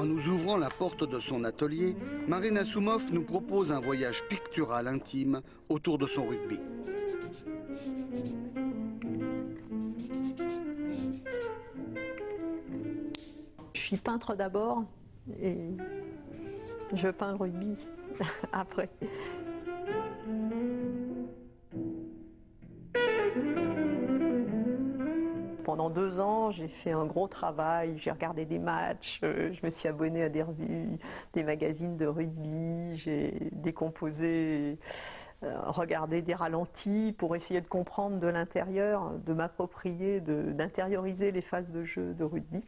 En nous ouvrant la porte de son atelier, Marina Soumov nous propose un voyage pictural intime autour de son rugby. Je suis peintre d'abord et je peins le rugby après. Pendant 2 ans, j'ai fait un gros travail, j'ai regardé des matchs, je me suis abonnée à des revues, des magazines de rugby, j'ai décomposé, regardé des ralentis pour essayer de comprendre de l'intérieur, de m'approprier, d'intérioriser les phases de jeu de rugby.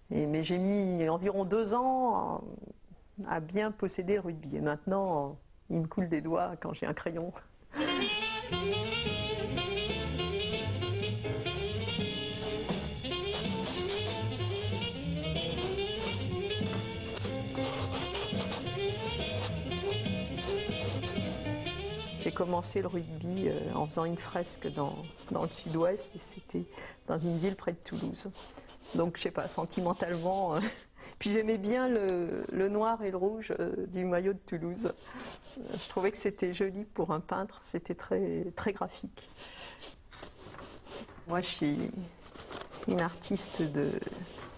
Mais j'ai mis environ 2 ans à bien posséder le rugby. Et maintenant, il me coule des doigts quand j'ai un crayon. J'ai commencé le rugby en faisant une fresque dans le sud-ouest, et c'était dans une ville près de Toulouse. Donc je sais pas, sentimentalement, puis j'aimais bien le noir et le rouge du maillot de Toulouse. Je trouvais que c'était joli pour un peintre, c'était très, très graphique. Moi je suis une artiste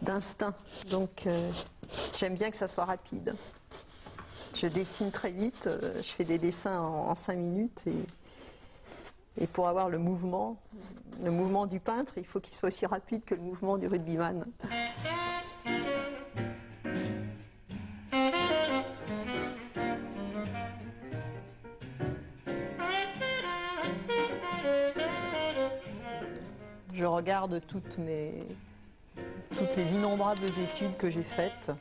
d'instinct, donc j'aime bien que ça soit rapide. Je dessine très vite, je fais des dessins en 5 minutes et pour avoir le mouvement du peintre, il faut qu'il soit aussi rapide que le mouvement du rugbyman. Je regarde toutes les innombrables études que j'ai faites.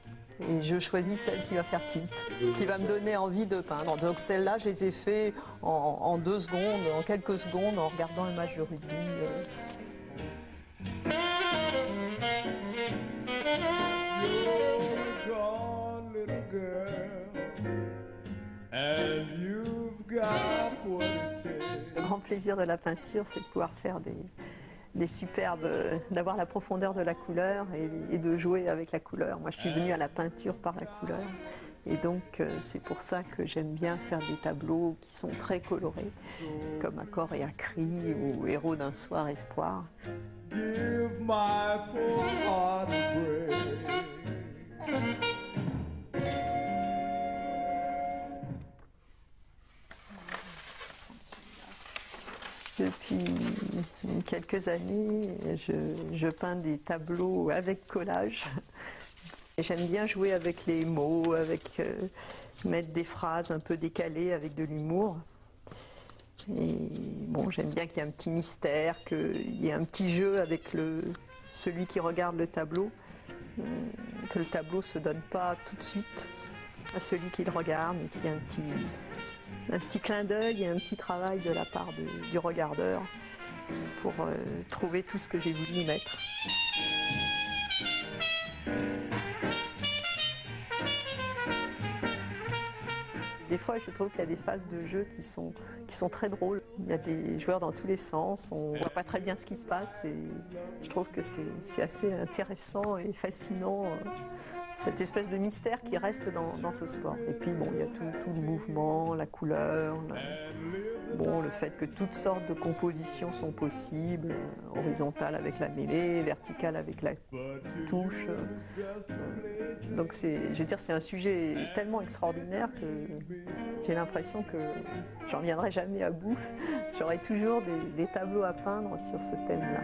Et je choisis celle qui va faire tilt, qui va me donner envie de peindre. Donc celles-là, je les ai fait en 2 secondes, en quelques secondes, en regardant un match de rugby. Le grand plaisir de la peinture, c'est de pouvoir faire des superbes, d'avoir la profondeur de la couleur et de jouer avec la couleur. Moi, je suis venue à la peinture par la couleur. Et donc, c'est pour ça que j'aime bien faire des tableaux qui sont très colorés, comme Accord et à cri ou Héros d'un soir espoir. Give my poor heart a break. Depuis quelques années, je peins des tableaux avec collage. J'aime bien jouer avec les mots, mettre des phrases un peu décalées avec de l'humour. Et bon, j'aime bien qu'il y ait un petit mystère, qu'il y ait un petit jeu avec celui qui regarde le tableau, que le tableau ne se donne pas tout de suite à celui qui le regarde, mais qu'il y ait un petit clin d'œil et un petit travail de la part du regardeur pour trouver tout ce que j'ai voulu y mettre. Des fois, je trouve qu'il y a des phases de jeu qui sont très drôles. Il y a des joueurs dans tous les sens, on ne voit pas très bien ce qui se passe et je trouve que c'est assez intéressant et fascinant. Cette espèce de mystère qui reste dans ce sport. Et puis bon, il y a tout le mouvement, la couleur, le fait que toutes sortes de compositions sont possibles, horizontale avec la mêlée, verticale avec la touche. Donc je veux dire, c'est un sujet tellement extraordinaire que j'ai l'impression que j'en viendrai jamais à bout. J'aurai toujours des tableaux à peindre sur ce thème-là.